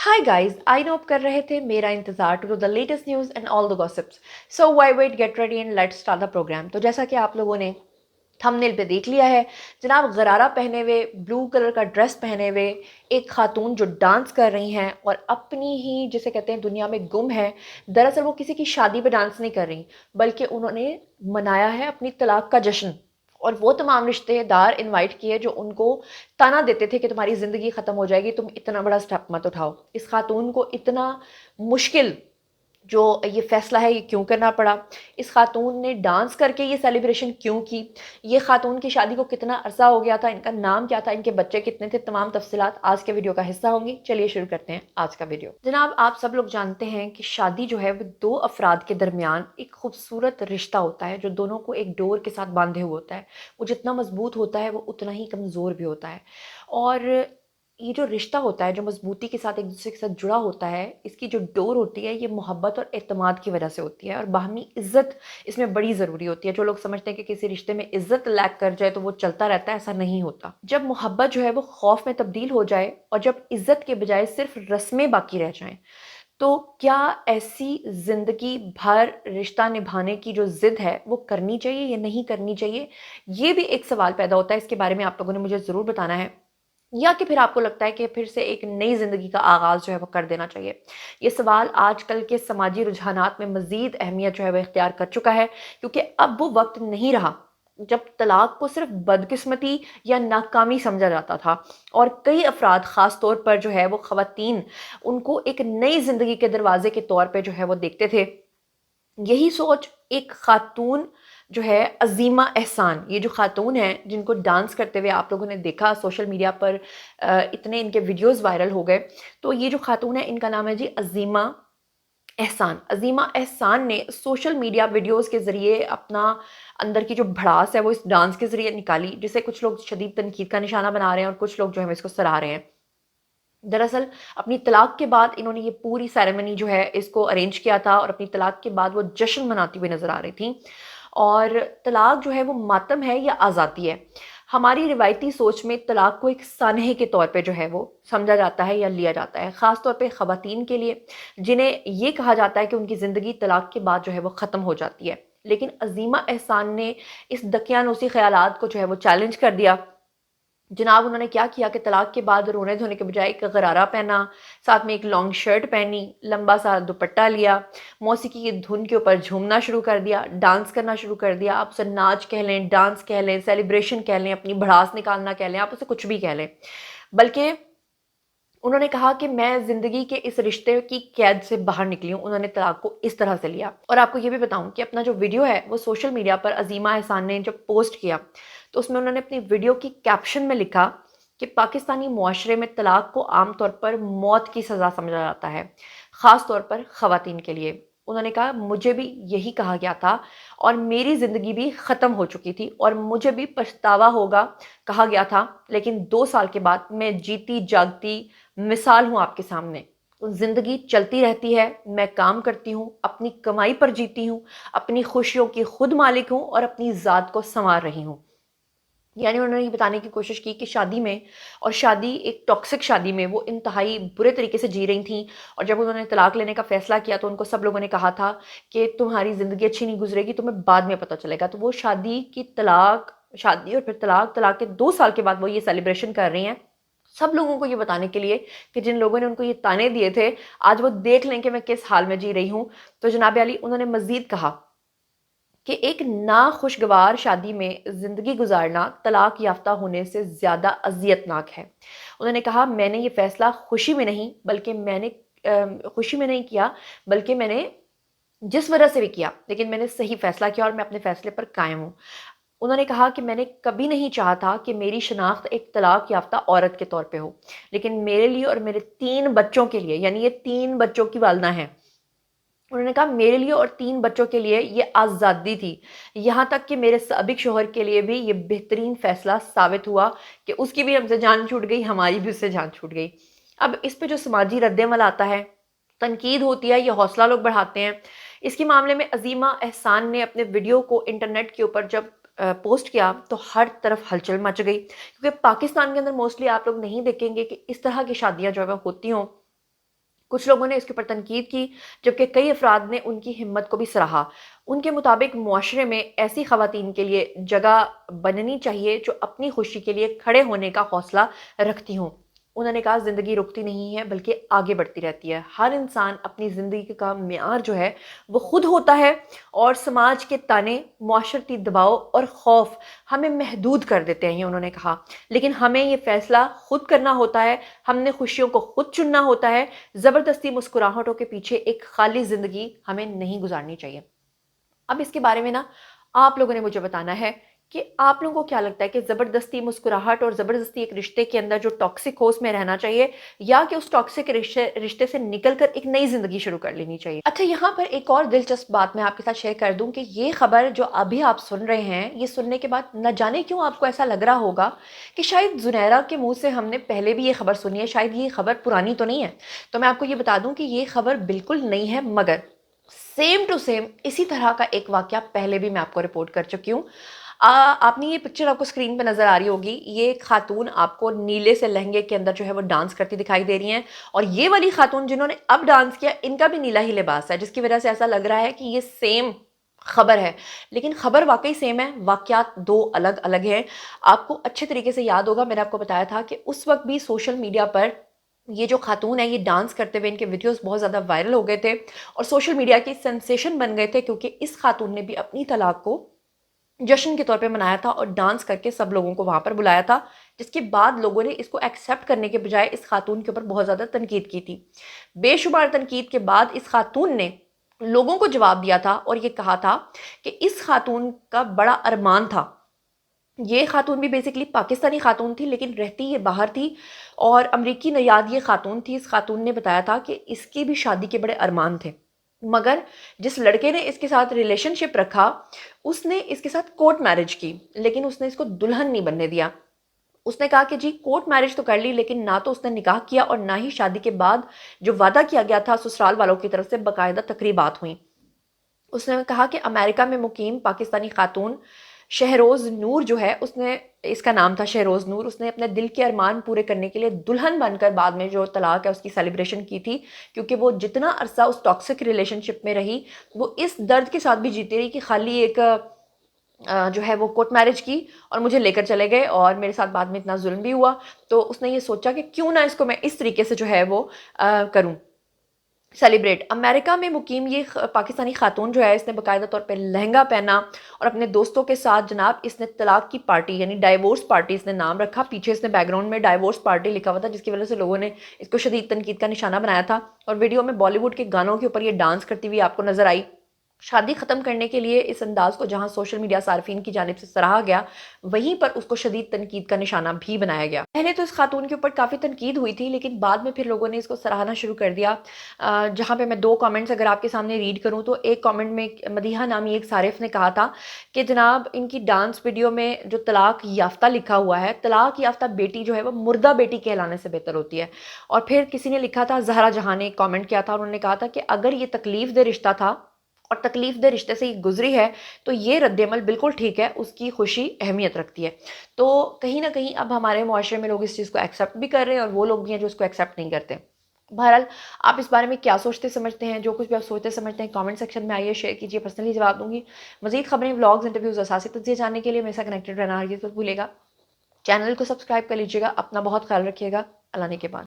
Hi guys, I know आप कर रहे थे मेरा इंतजार to the latest news and all the gossips. So why wait, get ready and let's start the programme. तो जैसा कि आप लोगों ने थंबनेल पे देख लिया है, जनाब गरारा पहने हुए, ब्लू कलर का ड्रेस पहने हुए एक खातून जो डांस कर रही हैं और अपनी ही जिसे कहते हैं दुनिया में गुम है। दरअसल वो किसी की शादी पे डांस नहीं कर रही, बल्कि उन्होंने मनाया है अपनी तलाक का जश्न। और वो तमाम रिश्तेदार इनवाइट किए जो उनको ताना देते थे कि तुम्हारी ज़िंदगी ख़त्म हो जाएगी, तुम इतना बड़ा स्टेप मत उठाओ। इस खातून को इतना मुश्किल जो ये फ़ैसला है ये क्यों करना पड़ा, इस खातून ने डांस करके ये सेलिब्रेशन क्यों की, ये खातून की शादी को कितना अरसा हो गया था, इनका नाम क्या था, इनके बच्चे कितने थे, तमाम तफसीलात आज के वीडियो का हिस्सा होंगी। चलिए शुरू करते हैं आज का वीडियो। जनाब आप सब लोग जानते हैं कि शादी जो है वो दो अफराद के दरमियान एक खूबसूरत रिश्ता होता है जो दोनों को एक डोर के साथ बांधे हुए होता है। वो जितना मजबूत होता है वो उतना ही कमज़ोर भी होता है। और ये जो रिश्ता होता है जो मजबूती के साथ एक दूसरे के साथ जुड़ा होता है, इसकी जो डोर होती है ये मोहब्बत और एतमाद की वजह से होती है। और बाहमी इज़्ज़त इसमें बड़ी ज़रूरी होती है। जो लोग समझते हैं कि किसी रिश्ते में इज़्ज़त लैक कर जाए तो वो चलता रहता है, ऐसा नहीं होता। जब मोहब्बत जो है वो खौफ में तब्दील हो जाए और जब इज़्ज़त के बजाय सिर्फ रस्में बाकी रह जाएं, तो क्या ऐसी ज़िंदगी भर रिश्ता निभाने की जो ज़िद है वो करनी चाहिए या नहीं करनी चाहिए? ये भी एक सवाल पैदा होता है। इसके बारे में आप लोगों ने मुझे ज़रूर बताना है। या कि फिर आपको लगता है कि फिर से एक नई ज़िंदगी का आगाज़ जो है वो कर देना चाहिए। ये सवाल आजकल के समाजी रुझानात में मज़ीद अहमियत जो है वो इख्तियार कर चुका है, क्योंकि अब वो वक्त नहीं रहा जब तलाक को सिर्फ बदकिस्मती या नाकामी समझा जाता था। और कई अफराद ख़ास तौर पर जो है वो ख़वातीन उनको एक नई ज़िंदगी के दरवाजे के तौर पे जो है वो देखते थे। यही सोच एक खातून जो है अज़ीमा एहसान, ये जो खातून हैं जिनको डांस करते हुए आप लोगों ने देखा सोशल मीडिया पर, इतने इनके वीडियोस वायरल हो गए। तो ये जो खातून है इनका नाम है जी अज़ीमा एहसान। अज़ीमा एहसान ने सोशल मीडिया वीडियोस के ज़रिए अपना अंदर की जो भड़ास है वो इस डांस के ज़रिए निकाली, जिसे कुछ लोग शदीद तनकीद का निशाना बना रहे हैं और कुछ लोग जो है इसको सराह रहे हैं। दरअसल अपनी तलाक के बाद इन्होंने ये पूरी सेरेमनी जो है इसको अरेंज किया था और अपनी तलाक के बाद वो जश्न मनाती हुई नज़र आ रही थी। और तलाक जो है वो मातम है या आज़ादी है? हमारी रिवायती सोच में तलाक को एक सानहे के तौर पे जो है वो समझा जाता है या लिया जाता है, ख़ास तौर पे ख़वातीन के लिए, जिन्हें ये कहा जाता है कि उनकी ज़िंदगी तलाक के बाद जो है वो ख़त्म हो जाती है। लेकिन अज़ीमा एहसान ने इस दकियानूसी ख़यालात को जो है वो चैलेंज कर दिया। जनाब उन्होंने क्या किया कि तलाक के बाद रोने धोने के बजाय एक गरारा पहना, साथ में एक लॉन्ग शर्ट पहनी, लंबा सा दुपट्टा लिया, मौसीकी की धुन के ऊपर झूमना शुरू कर दिया, डांस करना शुरू कर दिया। आप उसे नाच कह लें, डांस कह लें, सेलिब्रेशन कह लें, अपनी भड़ास निकालना कह लें, आप उसे कुछ भी कह लें। बल्कि उन्होंने कहा कि मैं ज़िंदगी के इस रिश्ते की कैद से बाहर निकली हूँ। उन्होंने तलाक को इस तरह से लिया। और आपको ये भी बताऊँ कि अपना जो वीडियो है वो सोशल मीडिया पर अज़ीमा एहसान ने जब पोस्ट किया, तो उसमें उन्होंने अपनी वीडियो की कैप्शन में लिखा कि पाकिस्तानी मुआशरे में तलाक को आम तौर पर मौत की सज़ा समझा जाता है, ख़ास तौर पर ख़वातीन के लिए। उन्होंने कहा मुझे भी यही कहा गया था और मेरी ज़िंदगी भी ख़त्म हो चुकी थी और मुझे भी पछतावा होगा कहा गया था, लेकिन 2 साल के बाद मैं जीती जागती मिसाल हूँ आपके सामने। ज़िंदगी चलती रहती है, मैं काम करती हूँ, अपनी कमाई पर जीती हूँ, अपनी खुशियों की खुद मालिक हूँ और अपनी ज़ात को सँवार रही हूँ। यानी उन्होंने ये बताने की कोशिश की कि शादी में, और शादी एक टॉक्सिक शादी में वो इंतहाई बुरे तरीके से जी रही थीं। और जब उन्होंने तलाक लेने का फ़ैसला किया तो उनको सब लोगों ने कहा था कि तुम्हारी ज़िंदगी अच्छी नहीं गुजरेगी, तुम्हें बाद में पता चलेगा। तो वो शादी और फिर तलाक, तलाक के 2 साल के बाद वो ये सेलिब्रेशन कर रही हैं। सब लोगों को ये बताने के लिए कि जिन लोगों ने उनको ये ताने दिए थे, आज वो देख लें कि मैं किस हाल में जी रही हूँ। तो जनाब अली उन्होंने मज़ीद कहा कि एक नाखुशगवार शादी में ज़िंदगी गुजारना तलाक याफ्ता होने से ज़्यादा अज़ियतनाक है। उन्होंने कहा मैंने ये फ़ैसला खुशी में नहीं किया, बल्कि मैंने जिस वजह से भी किया, लेकिन मैंने सही फ़ैसला किया और मैं अपने फ़ैसले पर कायम हूँ। उन्होंने कहा कि मैंने कभी नहीं चाहा था कि मेरी शनाख्त एक तलाक याफ्ता औरत के तौर पे हो, लेकिन मेरे लिए और मेरे 3 बच्चों के लिए, यानी ये 3 बच्चों की वालिदा हैं, उन्होंने कहा मेरे लिए और 3 बच्चों के लिए ये आज़ादी थी। यहाँ तक कि मेरे साबिक शौहर के लिए भी ये बेहतरीन फ़ैसला साबित हुआ कि उसकी भी हमसे जान छूट गई, हमारी भी उससे जान छूट गई। अब इस पे जो समाजी रद्द-ए-अमल आता है, तनकीद होती है, ये हौसला लोग बढ़ाते हैं। इसके मामले में अज़ीमा एहसान ने अपने वीडियो को इंटरनेट के ऊपर जब पोस्ट किया तो हर तरफ हलचल मच गई, क्योंकि पाकिस्तान के अंदर मोस्टली आप लोग नहीं देखेंगे कि इस तरह की शादियाँ जो है वो होती हों। کچھ لوگوں نے اس کے اوپر تنقید کی، جبکہ کئی افراد نے ان کی ہمت کو بھی سراہا۔ ان کے مطابق معاشرے میں ایسی خواتین کے لیے جگہ بننی چاہیے جو اپنی خوشی کے لیے کھڑے ہونے کا حوصلہ رکھتی ہوں۔ انہوں نے کہا زندگی رکتی نہیں ہے بلکہ آگے بڑھتی رہتی ہے۔ ہر انسان اپنی زندگی کا معیار جو ہے وہ خود ہوتا ہے، اور سماج کے تانے، معاشرتی دباؤ اور خوف ہمیں محدود کر دیتے ہیں، انہوں نے کہا۔ لیکن ہمیں یہ فیصلہ خود کرنا ہوتا ہے، ہم نے خوشیوں کو خود چننا ہوتا ہے۔ زبردستی مسکراہٹوں کے پیچھے ایک خالی زندگی ہمیں نہیں گزارنی چاہیے۔ اب اس کے بارے میں نا آپ لوگوں نے مجھے بتانا ہے کہ آپ لوگوں کو کیا لگتا ہے کہ زبردستی مسکراہٹ اور زبردستی ایک رشتے کے اندر جو ٹاکسک ہو اس میں رہنا چاہیے، یا کہ اس ٹاکسک رشتے سے نکل کر ایک نئی زندگی شروع کر لینی چاہیے؟ اچھا، یہاں پر ایک اور دلچسپ بات میں آپ کے ساتھ شیئر کر دوں کہ یہ خبر جو ابھی آپ سن رہے ہیں، یہ سننے کے بعد نہ جانے کیوں آپ کو ایسا لگ رہا ہوگا کہ شاید زنیرہ کے منہ سے ہم نے پہلے بھی یہ خبر سنی ہے، شاید یہ خبر پرانی تو نہیں ہے۔ تو میں آپ کو یہ بتا دوں کہ یہ خبر بالکل نہیں ہے، مگر سیم ٹو سیم اسی طرح کا ایک واقعہ پہلے بھی میں آپ کو رپورٹ کر چکی ہوں۔ آپ نے یہ پکچر آپ کو اسکرین پہ نظر آ رہی ہوگی، یہ ایک خاتون آپ کو نیلے سے لہنگے کے اندر جو ہے وہ ڈانس کرتی دکھائی دے رہی ہیں، اور یہ والی خاتون جنہوں نے اب ڈانس کیا ان کا بھی نیلا ہی لباس ہے، جس کی وجہ سے ایسا لگ رہا ہے کہ یہ سیم خبر ہے، لیکن خبر واقعی سیم ہے، واقعات دو الگ الگ ہیں۔ آپ کو اچھے طریقے سے یاد ہوگا، میں نے آپ کو بتایا تھا کہ اس وقت بھی سوشل میڈیا پر یہ جو خاتون ہے یہ ڈانس کرتے ہوئے ان کے ویڈیوز بہت زیادہ وائرل ہو گئے تھے اور سوشل میڈیا کی سینسیشن بن گئے تھے، کیونکہ اس خاتون نے بھی اپنی طلاق کو جشن کے طور پہ منایا تھا اور ڈانس کر کے سب لوگوں کو وہاں پر بلایا تھا، جس کے بعد لوگوں نے اس کو ایکسیپٹ کرنے کے بجائے اس خاتون کے اوپر بہت زیادہ تنقید کی تھی۔ بے شمار تنقید کے بعد اس خاتون نے لوگوں کو جواب دیا تھا اور یہ کہا تھا کہ اس خاتون کا بڑا ارمان تھا۔ یہ خاتون بھی بیسیکلی پاکستانی خاتون تھی لیکن رہتی یہ باہر تھی، اور امریکی نیاد یہ خاتون تھی۔ اس خاتون نے بتایا تھا کہ اس کی بھی شادی کے بڑے ارمان تھے، مگر جس لڑکے نے اس کے ساتھ ریلیشن شپ رکھا اس نے اس کے ساتھ کورٹ میرج کی، لیکن اس نے اس کو دلہن نہیں بننے دیا۔ اس نے کہا کہ جی کورٹ میرج تو کر لی، لیکن نہ تو اس نے نکاح کیا اور نہ ہی شادی کے بعد جو وعدہ کیا گیا تھا سسرال والوں کی طرف سے باقاعدہ تقریبات ہوئیں۔ اس نے کہا کہ امریکہ میں مقیم پاکستانی خاتون شہروز نور جو ہے، اس نے، اس کا نام تھا شہروز نور، اس نے اپنے دل کے ارمان پورے کرنے کے لیے دلہن بن کر بعد میں جو طلاق ہے اس کی سیلیبریشن کی تھی، کیونکہ وہ جتنا عرصہ اس ٹاکسک ریلیشن شپ میں رہی وہ اس درد کے ساتھ بھی جیتی رہی کہ خالی ایک جو ہے وہ کورٹ میرج کی اور مجھے لے کر چلے گئے اور میرے ساتھ بعد میں اتنا ظلم بھی ہوا، تو اس نے یہ سوچا کہ کیوں نہ اس کو میں اس طریقے سے جو ہے وہ کروں، سیلیبریٹ۔ امریکہ میں مقیم یہ پاکستانی خاتون جو ہے اس نے باقاعدہ طور پہ لہنگا پہنا اور اپنے دوستوں کے ساتھ جناب اس نے طلاق کی پارٹی یعنی ڈائیورس پارٹی اس نے نام رکھا، پیچھے اس نے بیک گراؤنڈ میں ڈائیورس پارٹی لکھا ہوا تھا، جس کی وجہ سے لوگوں نے اس کو شدید تنقید کا نشانہ بنایا تھا، اور ویڈیو میں بالی ووڈ کے گانوں کے اوپر یہ ڈانس کرتی ہوئی آپ کو نظر آئی۔ شادی ختم کرنے کے لیے اس انداز کو جہاں سوشل میڈیا صارفین کی جانب سے سراہا گیا، وہیں پر اس کو شدید تنقید کا نشانہ بھی بنایا گیا۔ پہلے تو اس خاتون کے اوپر کافی تنقید ہوئی تھی، لیکن بعد میں پھر لوگوں نے اس کو سراہنا شروع کر دیا، جہاں پہ میں دو کامنٹس اگر آپ کے سامنے ریڈ کروں تو ایک کامنٹ میں مدیحہ نامی ایک صارف نے کہا تھا کہ جناب ان کی ڈانس ویڈیو میں جو طلاق یافتہ لکھا ہوا ہے، طلاق یافتہ بیٹی جو ہے وہ مردہ بیٹی کہلانے سے بہتر ہوتی ہے۔ اور پھر کسی نے لکھا تھا، زہرا جہاں نے ایک کامنٹ کیا تھا، انہوں نے کہا تھا کہ اگر یہ تکلیف دہ رشتہ تھا اور تکلیف دہ رشتے سے یہ گزری ہے تو یہ رد عمل بالکل ٹھیک ہے، اس کی خوشی اہمیت رکھتی ہے۔ تو کہیں نہ کہیں اب ہمارے معاشرے میں لوگ اس چیز کو ایکسیپٹ بھی کر رہے ہیں اور وہ لوگ بھی ہیں جو اس کو ایکسیپٹ نہیں کرتے۔ بہرحال آپ اس بارے میں کیا سوچتے سمجھتے ہیں؟ جو کچھ بھی آپ سوچتے سمجھتے ہیں کامنٹ سیکشن میں آئیے، شیئر کیجیے، پرسنلی جواب دوں گی۔ مزید خبریں، ولاگز، انٹرویوز، اساسی تجزیے جاننے کے لیے میرے ساتھ کنیکٹڈ رہنا ہرگز مت بھولیے گا۔ چینل کو سبسکرائب کر لیجیے گا۔ اپنا بہت خیال رکھیے گا۔ اللہ نے کے بعد